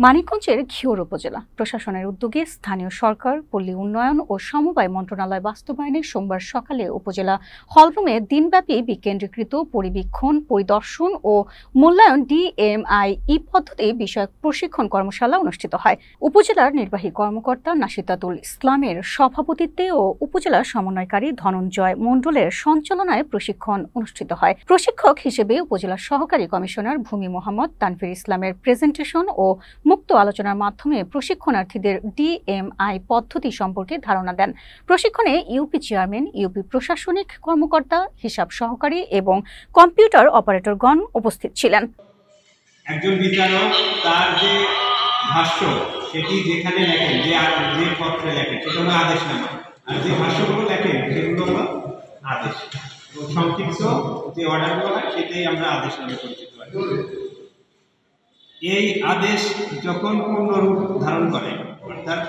মানিকগঞ্জের ঘিওর উপজেলা প্রশাসনের উদ্যোগে স্থানীয় সরকার, পল্লী উন্নয়ন ও সমবায় মন্ত্রণালয় বাস্তবায়নে সোমবার সকালে উপজেলা হলরুমে দিনব্যাপী বিকেন্দ্রীকৃত পরিবীক্ষণ, পরিদর্শন ও মূল্যায়ন DMI পদ্ধতি বিষয়ক প্রশিক্ষণ কর্মশালা অনুষ্ঠিত হয়। উপজেলার নির্বাহী কর্মকর্তা নাশিদাতুল ইসলামের সভাপতিত্বে ও উপজেলা সমন্বয়কারী ধনঞ্জয় মণ্ডলের সঞ্চালনায় প্রশিক্ষণ অনুষ্ঠিত হয়। প্রশিক্ষক হিসেবে উপজেলার সহকারী কমিশনার ভূমি মোহাম্মদ তানভীর ইসলামের প্রেজেন্টেশন ও মুক্ত আলোচনার মাধ্যমে প্রশিক্ষণার্থীদের DMI পদ্ধতি সম্পর্কে ধারণা দেন। প্রশিক্ষণে ইউপি চেয়ারম্যান, ইউপি প্রশাসনিক কর্মকর্তা, হিসাব সহকারী এবং কম্পিউটার অপারেটরগণ উপস্থিত ছিলেন। একজন বিচারক তার যে ভাষ্য সেটি যেখানে লেখেন, যে পত্রে লেখেন সেটা হলো আদেশনামা, আর যে ভাষ্যগুলো লেখেন সেগুলো হলো আদেশ। সংক্ষিপ্ত যে অর্ডারগুলো হয় সেটাই আমরা আদেশনামা করতে পারি। এই আদেশ যখন পূর্ণ রূপ ধারণ করে, অর্থাৎ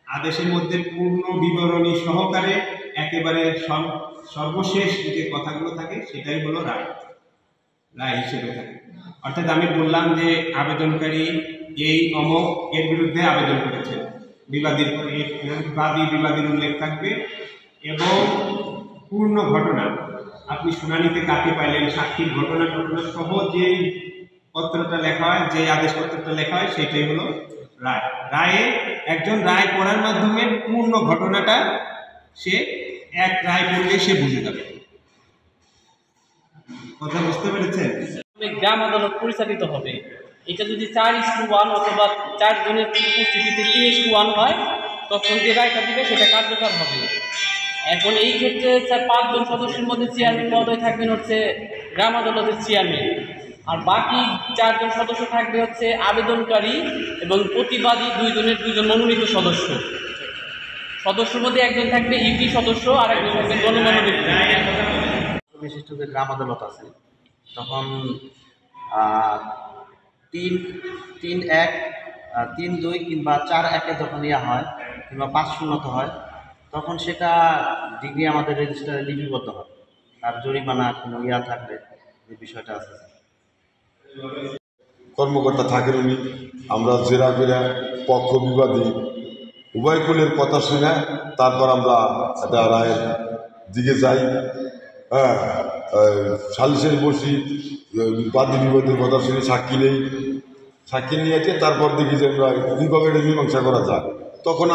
আদেশের মধ্যে পূর্ণ বিবরণী সহকারে একেবারে সর্বশেষ যে কথাগুলো থাকে সেটাই হলো রায় হিসেবে থাকে। অর্থাৎ আমি বললাম যে আবেদনকারী এই অমক এর বিরুদ্ধে আবেদন করেছেন, বিবাদীর উল্লেখ থাকবে এবং পূর্ণ ঘটনা, আপনি শুনানিতে কাকে পাইলেন, সাক্ষীর ঘটনা সহ যে পত্রটা লেখা হয়, যে আদেশপত্রটা লেখা হয় সেটাই হলো রায়। রায়ে একজন রায় পড়ার মাধ্যমে পূর্ণ ঘটনাটা সে এক রায় পড়লে সে বুঝে যাবে। কথা বুঝতে পেরেছেন? গ্রাম আদালত পরিচালিত হবে। এটা যদি 4:1 অথবা 4 জনের উপস্থিতিতে 3:1 হয়, তখন যে রায়টা দিবে সেটা কার্যকর হবে। এখন এই ক্ষেত্রে 5 জন সদস্যের মধ্যে চেয়ারম্যান মহোদয় থাকবেন হচ্ছে গ্রাম আদালতের চেয়ারম্যান, আর বাকি 4 জন সদস্য থাকবে হচ্ছে আবেদনকারী এবং প্রতিবাদী 2 জন মনোনীত সদস্যের মধ্যে একজন থাকবে ইউপি সদস্য আর একজন থাকবে গণমান্য ব্যক্তি। বিশিষ্ট যে গ্রাম আদালত আছে, তখন 3-1, 3-2 কিংবা 4-1 যখন হয় কিংবা 5-0 হয়, তখন সেটা ডিগ্রি আমাদের রেজিস্টারে লিপিবদ্ধ হয়। আর জরিমানা কোনো থাকলে যে বিষয়টা আছে, কর্মকর্তা থাকেন উনি, আমরা জেরা করে পক্ষ বিবাদী উভয় কুলের কথা শুনে তারপর আমরা একটা রায়ের দিকে যাই। সালিশের বসি, বাদী বিবাদের কথা শুনে সাক্ষী নিয়ে তারপর দেখি যে আমরা দুইভাবে মীমাংসা করা যায়। তখন